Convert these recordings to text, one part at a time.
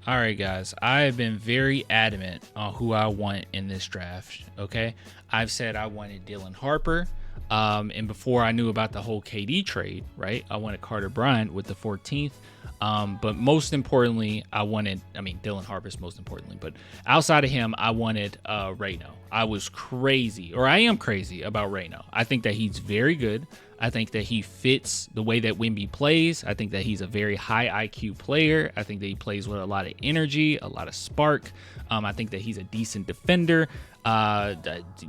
All right, guys. I have been very adamant on who I want in this draft. Okay, I've said I wanted Dylan Harper, and before I knew about the whole KD trade, right? I wanted Carter Bryant with the 14th. But most importantly, Dylan Harper's most importantly, but outside of him, I wanted Raynaud. I was crazy, or I am crazy about Raynaud. I think that he's very good. I think that he fits the way that Wemby plays. I think that he's a very high IQ player. I think that he plays with a lot of energy, a lot of spark. I think that he's a decent defender, a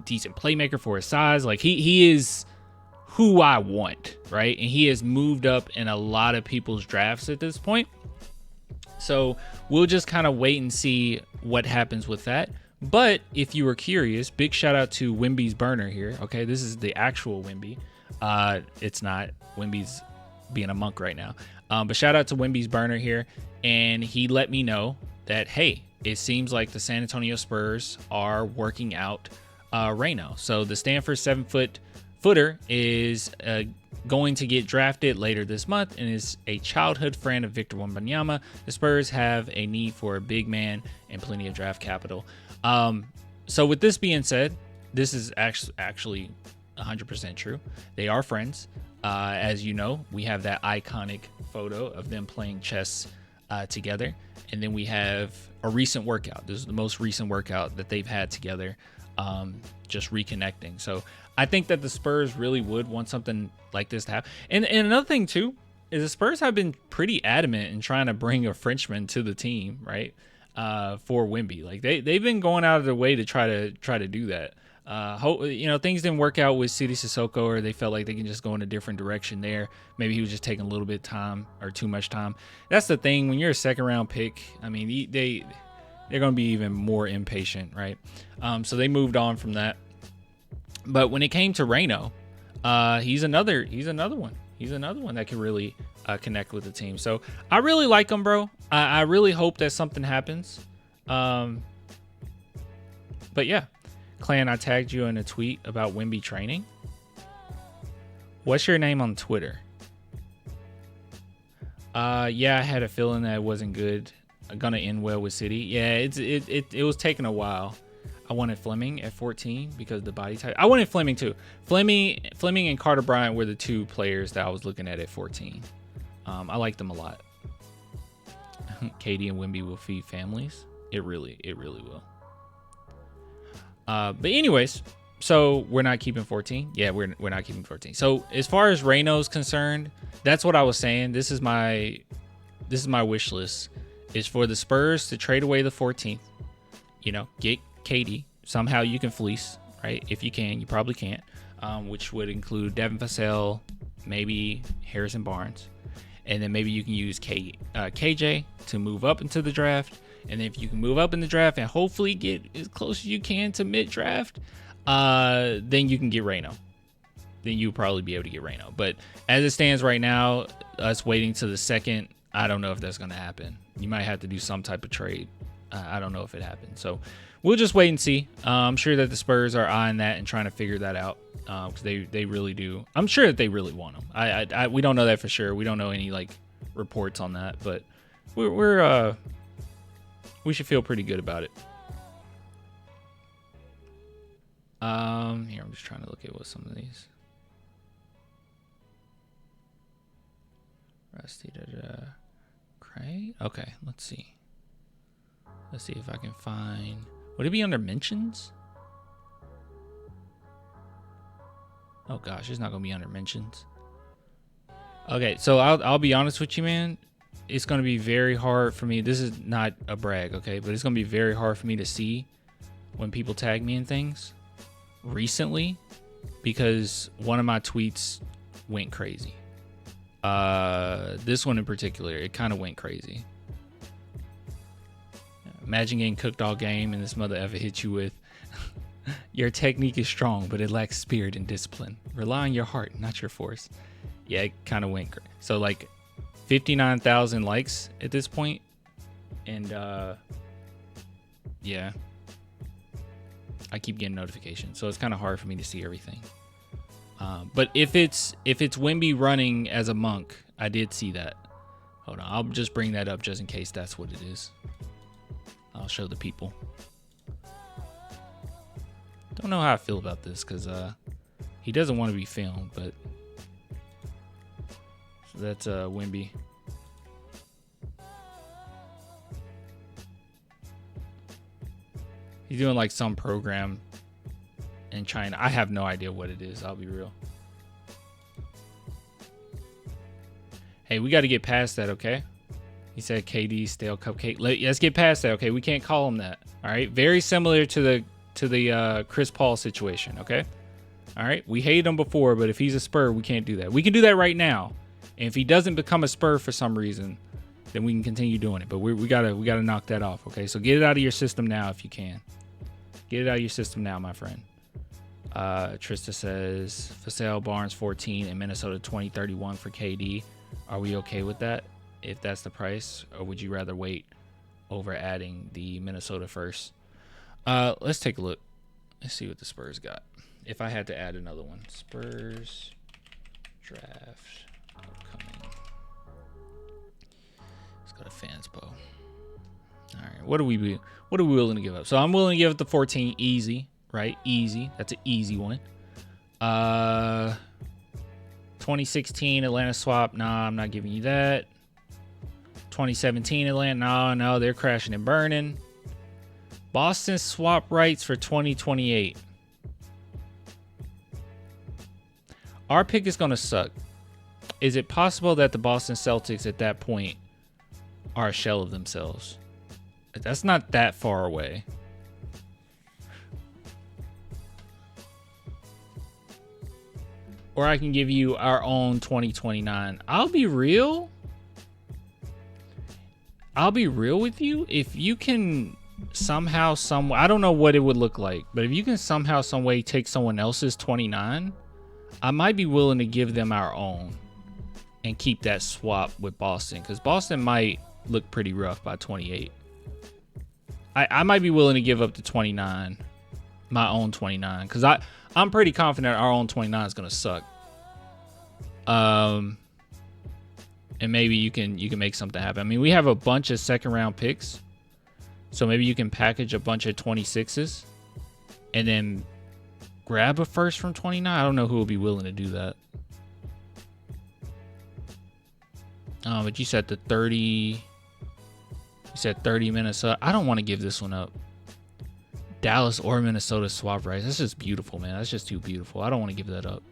decent playmaker for his size. Like he is who I want, right? And he has moved up in a lot of people's drafts at this point. So we'll just kind of wait and see what happens with that. But if you were curious, big shout out to Wemby's burner here. Okay, this is the actual Wemby. It's not. Wemby's being a monk right now. But shout out to Wemby's burner here. And he let me know that, hey, it seems like the San Antonio Spurs are working out Raynaud. So the Stanford 7-footer is going to get drafted later this month and is a childhood friend of Victor Wembanyama. The Spurs have a need for a big man and plenty of draft capital. So with this being said, this is actually 100% true. They are friends. As you know, we have that iconic photo of them playing chess together. And then we have a recent workout. This is the most recent workout that they've had together, just reconnecting. So I think that the Spurs really would want something like this to happen. And another thing, too, is the Spurs have been pretty adamant in trying to bring a Frenchman to the team, right, for Wemby. Like, they've been going out of their way to try to do that. Things didn't work out with Sidi Sissoko, or they felt like they can just go in a different direction there. Maybe he was just taking a little bit of time or too much time. That's the thing. When you're a second-round pick, I mean, they're going to be even more impatient, right? So they moved on from that. But when it came to Raynaud, he's another one. He's another one that can really connect with the team. So I really like him, bro. I really hope that something happens. But yeah. Clan, I tagged you in a tweet about Wemby training. What's your name on Twitter? Yeah, I had a feeling that it wasn't good. Gonna end well with City. Yeah, it was taking a while. I wanted Fleming at 14 because of the body type. I wanted Fleming too. Fleming and Carter Bryant were the two players that I was looking at 14. I like them a lot. KD and Wemby will feed families. It really will. But anyways, so we're not keeping 14. Yeah, we're not keeping 14. So as far as Raynaud's concerned, that's what I was saying. This is my wish list, is for the Spurs to trade away the 14th. Get KD. Somehow you can fleece, right? If you can, you probably can't. Which would include Devin Vassell, maybe Harrison Barnes, and then maybe you can use KJ to move up into the draft. And if you can move up in the draft and hopefully get as close as you can to mid-draft, then you can get Raynaud. Then you'll probably be able to get Raynaud. But as it stands right now, us waiting to the second, I don't know if that's going to happen. You might have to do some type of trade. I don't know if it happens. So we'll just wait and see. I'm sure that the Spurs are eyeing that and trying to figure that out, because they really do. I'm sure that they really want him. We don't know that for sure. We don't know any reports on that, but we should feel pretty good about it. Here, I'm just trying to look at what some of these. Rusty, Cray. Okay, let's see. Let's see if I can find. Would it be under mentions? Oh gosh, it's not gonna be under mentions. Okay, so I'll be honest with you, man. It's going to be very hard for me. This is not a brag, okay? But it's going to be very hard for me to see when people tag me in things recently, because one of my tweets went crazy. This one in particular, it kind of went crazy. Imagine getting cooked all game and this mother ever hit you with, your technique is strong, but it lacks spirit and discipline. Rely on your heart, not your force. Yeah, it kind of went crazy. So 59,000 likes at this point, and yeah, I keep getting notifications, so it's kind of hard for me to see everything. But if it's Wemby running as a monk, I did see that. Hold on, I'll just bring that up just in case that's what it is. I'll show the people. Don't know how I feel about this because he doesn't want to be filmed, but so that's Wemby. He's doing like some program in China. I have no idea what it is. I'll be real. Hey, we got to get past that, okay? He said KD stale cupcake. Let's get past that, okay? We can't call him that. All right. Very similar to the Chris Paul situation, okay? All right. We hated him before, but if he's a Spur, we can't do that. We can do that right now. And if he doesn't become a Spur for some reason, then we can continue doing it. But we gotta knock that off, okay? So get it out of your system now if you can. Get it out of your system now, my friend. Trista says Vassell Barnes 14 and Minnesota 2031 for KD. Are we okay with that if that's the price, or would you rather wait over adding the Minnesota first? Let's take a look. Let's see what the Spurs got. If I had to add another one, Spurs draft upcoming. Let's go to Fanspo. All right, what are we willing to give up? So I'm willing to give up the 14, easy, right? Easy. That's an easy one. 2016 Atlanta swap. Nah, I'm not giving you that. 2017 Atlanta. No, they're crashing and burning. Boston swap rights for 2028. Our pick is going to suck. Is it possible that the Boston Celtics at that point are a shell of themselves? That's not that far away. Or I can give you our own 2029. I'll be real with you. If you can somehow, I don't know what it would look like, but if you can somehow, some way take someone else's 29, I might be willing to give them our own and keep that swap with Boston, because Boston might look pretty rough by 28. I might be willing to give up the 29, my own 29, because I'm pretty confident our own 29 is going to suck. And maybe you can make something happen. I mean, we have a bunch of second round picks, so maybe you can package a bunch of 26s and then grab a first from 29. I don't know who will be willing to do that. But you said the 30. You said 30 Minnesota. I don't want to give this one up. Dallas or Minnesota swap rights. That's just beautiful, man. That's just too beautiful. I don't want to give that up.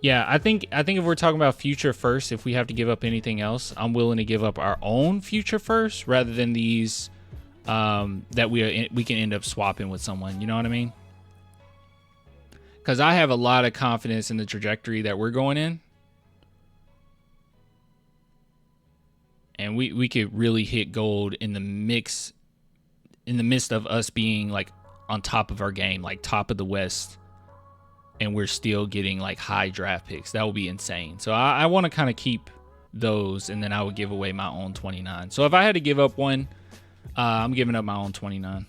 Yeah, I think if we're talking about future first, if we have to give up anything else, I'm willing to give up our own future first rather than these that we can end up swapping with someone. You know what I mean? Because I have a lot of confidence in the trajectory that we're going in. And we could really hit gold in the midst of us being like on top of our game, like top of the West, and we're still getting like high draft picks. That would be insane. So I want to kind of keep those, and then I would give away my own 29. So if I had to give up one, I'm giving up my own 29.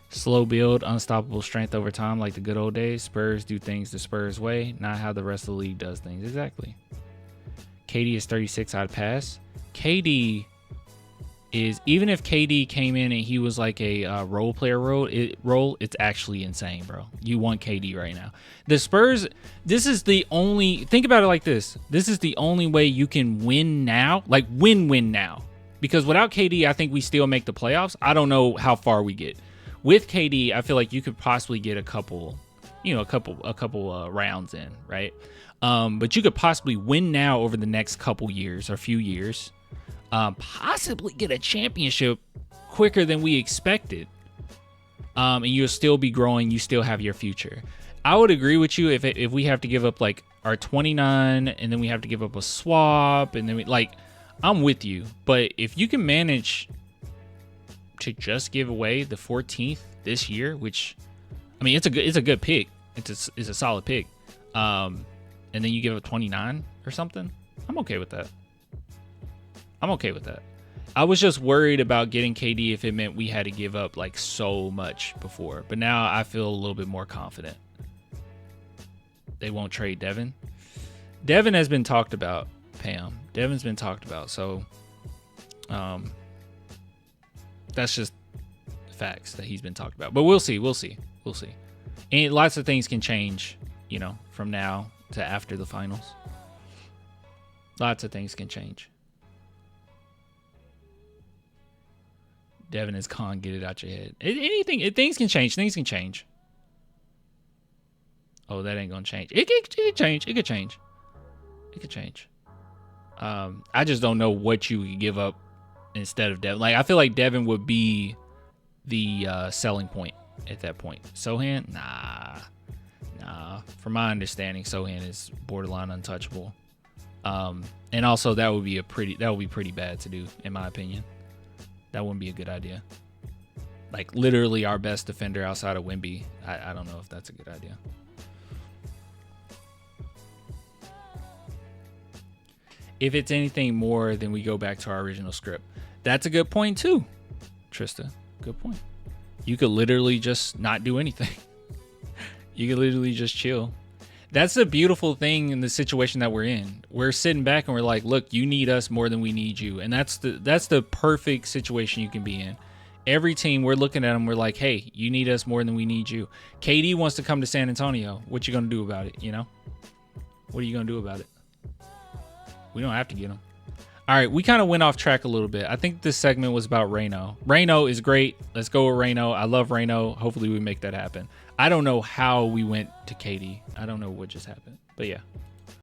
Slow build, unstoppable strength over time, like the good old days. Spurs do things the Spurs way, not how the rest of the league does things. Exactly. KD is 36. I'd pass. KD is, even if KD came in and he was like a role player role, it's actually insane, bro. You want KD right now. The Spurs, this is the only, think about it like this. This is the only way you can win now, like win now. Because without KD, I think we still make the playoffs. I don't know how far we get. With KD, I feel like you could possibly get a couple rounds in, right? But you could possibly win now over the next couple years or few years. Possibly get a championship quicker than we expected. And you'll still be growing. You still have your future. I would agree with you if we have to give up like our 29 and then we have to give up a swap and then I'm with you. But if you can manage to just give away the 14th this year, which, I mean, it's a good pick. It's a solid pick. And then you give up 29 or something. I'm okay with that. I was just worried about getting KD if it meant we had to give up like so much before, but now I feel a little bit more confident. they won't trade Devin. Devin has been talked about, Pam. Devin's been talked about. So that's just facts that he's been talked about. But we'll see. We'll see. We'll see. And lots of things can change, you know, from now to after the finals. Lots of things can change. Devin is con. Get it out your head. Things can change. Things can change. Oh, that ain't gonna change. It could change. It could change. It could change. I just don't know what you would give up instead of Devin. Like, I feel like Devin would be the selling point at that point. Sochan, nah. From my understanding, Sochan is borderline untouchable. And also that would be pretty bad to do, in my opinion. That wouldn't be a good idea. Like, literally our best defender outside of Wemby. I don't know if that's a good idea. If it's anything more, then we go back to our original script. That's a good point too, Trista. Good point. You could literally just not do anything. You could literally just chill. That's the beautiful thing in the situation that we're in. We're sitting back and we're like, look, you need us more than we need you. And that's the perfect situation you can be in. Every team, we're looking at them, we're like, hey, you need us more than we need you. KD wants to come to San Antonio. What you going to do about it, you know? What are you going to do about it? We don't have to get him. All right, we kind of went off track a little bit. I think this segment was about Raynaud. Raynaud is great. Let's go with Raynaud. I love Raynaud. Hopefully we make that happen. I don't know how we went to KD. I don't know what just happened. But yeah.